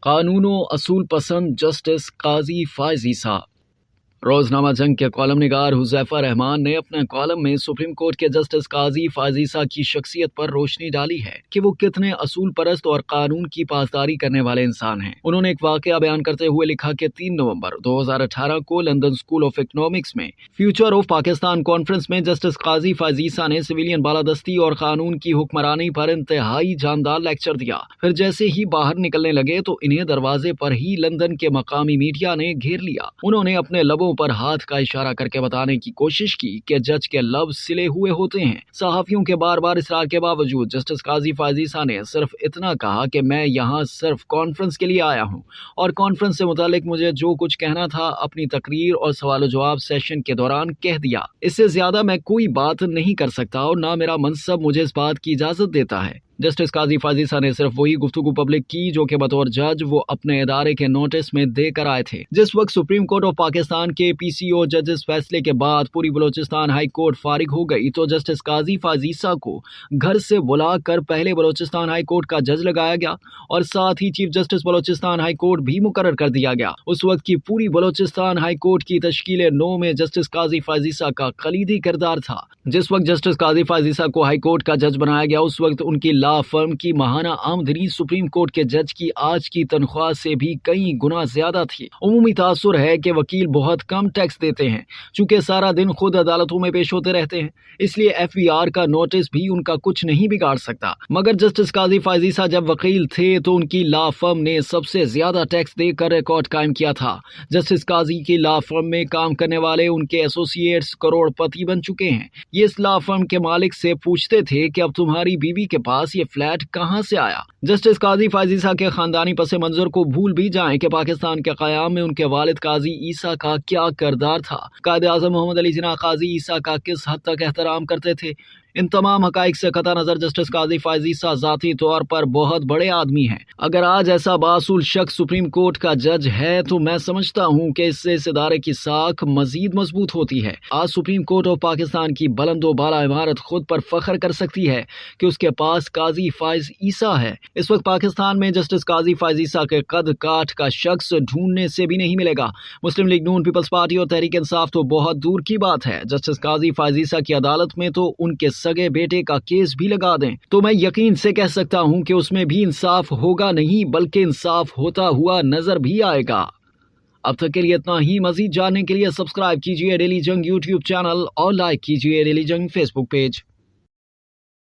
कानून व असूल पसंद जस्टिस काजी फायज ईसा। रोजनामा जंग के कॉलम निगार हुज़ैफा रहमान ने अपने कॉलम में सुप्रीम कोर्ट के जस्टिस काजी फायज ईसा की शख्सियत पर रोशनी डाली है कि वो कितने असूल परस्त और कानून की पासदारी करने वाले इंसान हैं। उन्होंने एक वाकया बयान करते हुए लिखा कि 3 नवंबर 2018 को लंदन स्कूल ऑफ इकोनॉमिक्स में फ्यूचर ऑफ पाकिस्तान कॉन्फ्रेंस में जस्टिस काजी फायज ईसा ने सिविलियन बालादस्ती और कानून की हुक्मरानी पर इंतहाई जानदार लेक्चर दिया। फिर जैसे ही बाहर निकलने लगे तो इन्हें दरवाजे पर ही लंदन के मकामी मीडिया ने घेर लिया। उन्होंने अपने लबों पर हाथ का इशारा करके बताने की कोशिश की कि जज के लब सिले हुए होते हैं। सहाफियों के बार बार इसरार के बावजूद जस्टिस काजी फायज ईसा ने सिर्फ इतना कहा कि मैं यहाँ सिर्फ कॉन्फ्रेंस के लिए आया हूँ और कॉन्फ्रेंस से मुतालिक मुझे जो कुछ कहना था अपनी तकरीर और सवाल जवाब सेशन के दौरान कह दिया। इससे ज्यादा मैं कोई बात नहीं कर सकता और ना मेरा मनसब मुझे इस बात की इजाजत देता है। जस्टिस काजी फायज ईसा ने सिर्फ वही गुफ्तगू पब्लिक की जो कि बतौर जज वो अपने इदारे के नोटिस में देकर आए थे। जिस वक्त सुप्रीम कोर्ट ऑफ पाकिस्तान के पीसीओ जजेस फैसले के बाद पूरी बलोचिस्तान हाई कोर्ट फारिग हो गई तो जस्टिस काजी फायज ईसा को घर से बुलाकर पहले बलोचिस्तान हाई कोर्ट का जज लगाया गया और साथ ही chief justice Balochistan high court भी मुकर्रर कर दिया गया। उस वक्त की पूरी बलोचिस्तान हाई कोर्ट की तश्कील 9 में जस्टिस काजी फायज ईसा का कलीदी किरदार था। जिस वक्त जस्टिस काजी फायज ईसा को हाई कोर्ट का जज बनाया गया उस वक्त उनकी लॉ फर्म की माहाना आमदनी सुप्रीम कोर्ट के जज की आज की तनख्वाह से भी कई गुना ज्यादा थी। उमूमी तासुर है कि वकील बहुत कम टैक्स देते हैं। चूंकि सारा दिन खुद अदालतों में पेश होते रहते हैं इसलिए एफबीआर का नोटिस भी उनका कुछ नहीं बिगाड़ सकता। मगर जस्टिस काजी फायज ईसा जब वकील थे तो उनकी लॉ फर्म ने सबसे ज्यादा टैक्स देकर रिकॉर्ड कायम किया था। जस्टिस काजी की लॉ फर्म में काम करने वाले उनके एसोसिएट्स करोड़पति बन चुके हैं। ये इस लॉ फर्म के मालिक से पूछते थे कि अब तुम्हारी बीवी के पास ये फ्लैट कहां से आया। जस्टिस काजी फायज ईसा के खानदानी पस मंजर को भूल भी जाएं कि पाकिस्तान के क़याम में उनके वालिद काजी ईसा का क्या किरदार था। कायद आज़म मोहम्मद अली जिन्ना काजी ईसा का किस हद तक एहतराम करते थे। इन तमाम हकाइक से कता नजर जस्टिस काजी फायज ईसा ज़ाती तौर पर बहुत बड़े आदमी हैं। अगर आज ऐसा बासूल शख्स सुप्रीम कोर्ट का जज है तो मैं समझता हूँ कि इससे इस इदारे की साख मजीद मजबूत होती है। आज सुप्रीम कोर्ट ऑफ पाकिस्तान की बुलंदो बाला इमारत खुद पर फख्र कर सकती है कि उसके पास काजी फायज ईसा है। इस वक्त पाकिस्तान में जस्टिस काजी फायज ईसा के कद काठ का शख्स ढूंढने से भी नहीं मिलेगा। मुस्लिम लीग नून, पीपल्स पार्टी और तहरीक इंसाफ तो बहुत दूर की बात है। जस्टिस काजी फायज ईसा की अदालत में तो उनके सगे बेटे का केस भी लगा दें तो मैं यकीन से कह सकता हूं कि उसमें भी इंसाफ होगा नहीं बल्कि इंसाफ होता हुआ नजर भी आएगा। अब तक के लिए इतना ही। मजीद जानने के लिए सब्सक्राइब कीजिए डेली जंग यूट्यूब चैनल और लाइक कीजिए डेली जंग फेसबुक पेज।